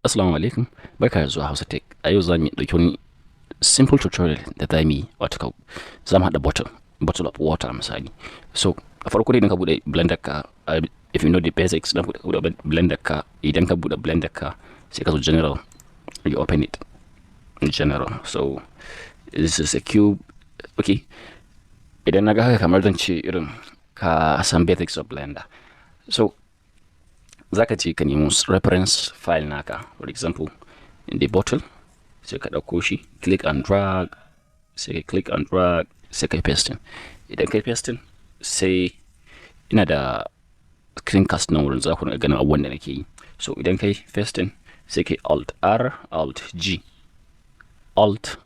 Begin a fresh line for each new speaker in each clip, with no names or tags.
Assalamu alaikum, barka da zuwa Hausa Tech. A yau za mu ɗauki wani simple tutorial da za mu yi wato za mu haɗa bottle of water misali. So a farko dai idan ka buɗe blender ka, if you know the basics, dan buɗe blender ka, idan ka buɗe blender ka sai ka zo general, you open it general. So this is a cube. Okay, idan na ga haka kamar zan ce irin ka san basics of blender. So zaka ce ka nemo reference file naka, for example in the bottle, sai ka ɗauko shi, click and drag, sai ka click and drag, sai ka pasting. Idan ka pasting sai ina da screencast na wurin za ku ga ganin abubuwan da nake yi. So idan kai pasting sai kai alt R, alt G. Alt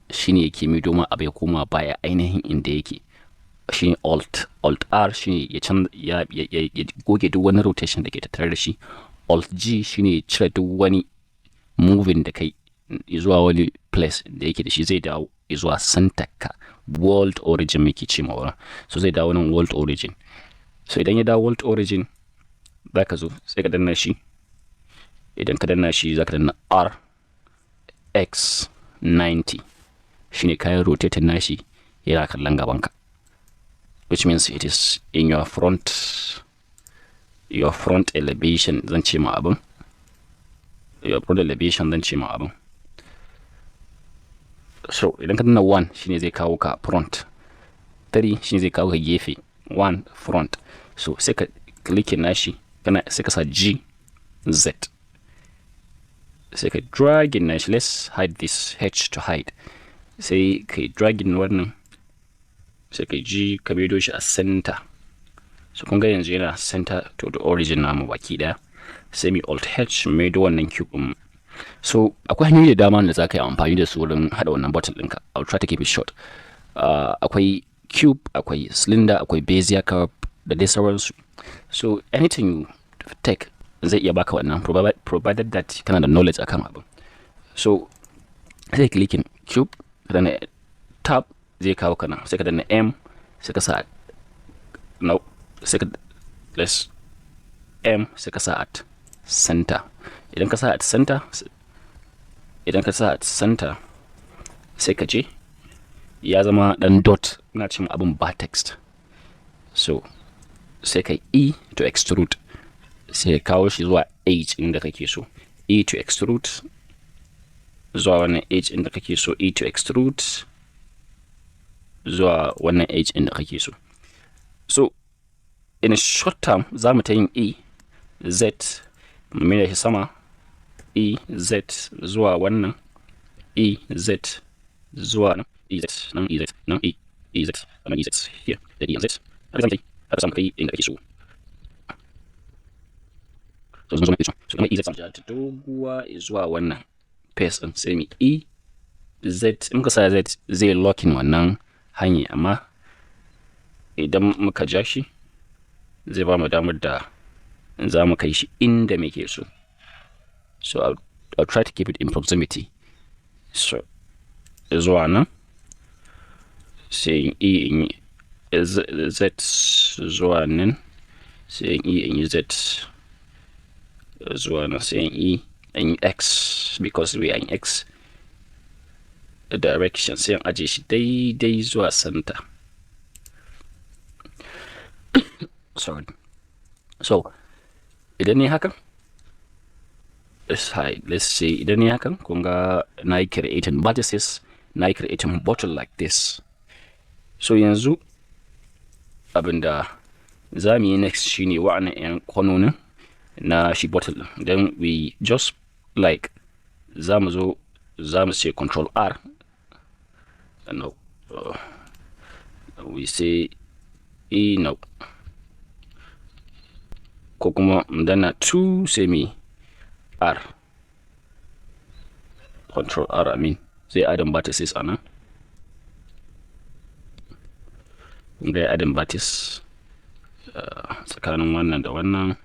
shine yake mai doma abu ya koma baya ainihin inda yake, shine alt R shine ya canza ya goge duk wani rotation da ke tattare da shi. Alt G shine cire duk wani moving da kai zuwa wani place da yake da shi, zai dawo zuwa center ka, world origin muke ce ma wurin. So zai dawo nan world origin. So idan ya dawo world origin zaka zo sai ka danna shi, idan ka danna shi zaka danna R X 90 shine kayan rotating nashi yana kallon gaban ka, which means it is in your front elevation zan ce ma abin, your front elevation zan ce ma abin. So idan ka danna 1 shine zai kawo ka front, 3 shine zai kawo ka gefe, 1 front. So sai ka click nashi, kana sai ka sa G Z, sai ka drag in nashi. Let's hide this H to hide. Sai ka drag in wannan, sai ka ji ka bido shi a center. So kun ga yanzu yana center to the origin namu baki daya. Sai mi alt H mai da wannan cube din. So akwai hanyoyi da dama da za ka yi amfani da su wurin hada wannan bottle ɗinka. I'll try to keep it short. Akwai cube, akwai cylinder, akwai bezier cup da dai sauransu. So anything you take zai iya baka wannan, provided that kana da knowledge akan abin. So sai clicking cube, then tab zai kawo kana, sai ka danna M, sai ka sa no, sai ka let's M, sai ka sa at center. Idan ka sa at center, sai ka je ya zama dan dot, ina cin abin ba text. So sai ka E to extrude, sai ka kawo shi zuwa H inda kake so. E to extrude zuwa wannan H inda kake so, E to extrude zuwa wannan H inda kake so. So in a short term za mu ta yin E Z, mu mai da shi sama, E Z zuwa wannan, E Z zuwa nan, E Z nan, E Z nan, E Z nan, E Z here da E Z. Haka samu kai inda kake so. So zan zo mai so kuma E Z sama ta doguwa zuwa wannan pace din, sai mi E Z, in ka sa Z zai locking wannan hanya, amma idan muka ja shi zai ba mu damar da za mu kai shi inda muke so. So I'll try to keep it in proximity. So zuwa nan sai E in Z zuwa nan, sai E in Z zuwa nan, sai E in X because we are in X direction, sai in aje shi daidai zuwa center. Sorry. So idan ne hakan, let's say idan ne hakan, kun ga na yi creating vertices, na yi creating bottle like this. So yanzu abinda za mu yi next shine wa'annan 'yan kwanonin na shi bottle. Then we just like za mu zo za mu say control R, no, we say E, no, ko kuma mu danna 2 sai mi R, control R, I mean sai adam vertices a nan. Ga adam vertices tsakanin wannan da wannan.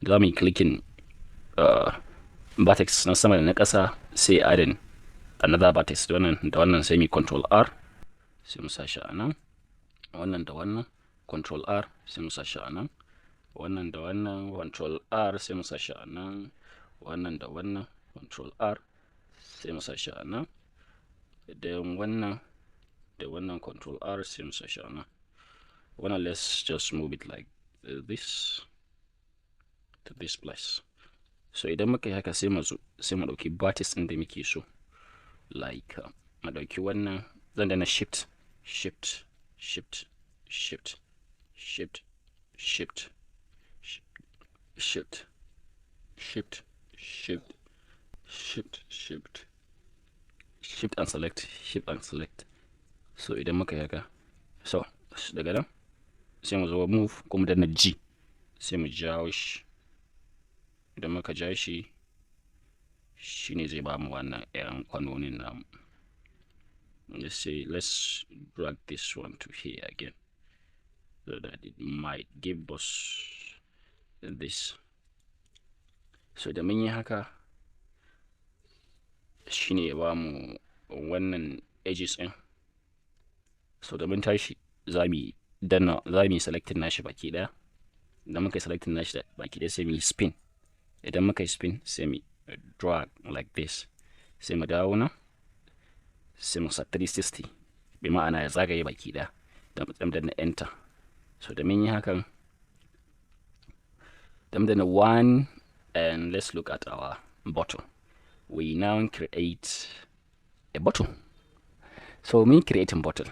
Za mu yi clicking vertex na sama da na ƙasa, sai adding another vertex da wannan sai mi control R, sai mu sa shi a nan, wannan da wannan control R sai mu sa shi a nan, wannan da wannan control R sai mu sa shi a nan, wannan da wannan control R sai mu sa shi a nan, idan wannan da wannan control R sai mu sa shi a nan. Wannan let's just move it like this to this place. So idan muka yi haka sai mu ɗauki vertex ɗin da muke so, like mu ɗauki wannan, zan dana shift shift shift shift shift shift shift shift shift shift shift shift and select, shift and select. So idan muka yi haka, so daga nan sai mu zo move kuma danna G sai mu jawo shi. Idan muka ja shi shine zai ba mu wannan yan kwanonin namu. Let's say let's drag this one to here again so that it might give us this. So da mun yi haka shine ya ba mu wannan edges ɗin. So da mun tashi za mu yi selecting nashi baki ɗaya. Idan muka yi selecting nashi baki ɗaya sai mu yi spin. Idan muka yi spin sai mu drag like this, sai mu dawo nan sai mu sa 360, bi ma'ana ya zagaye baki ɗaya, da na enter. So da mun yi hakan, da 1, and let's look at our bottle. We now create a bottle. So me creating bottle.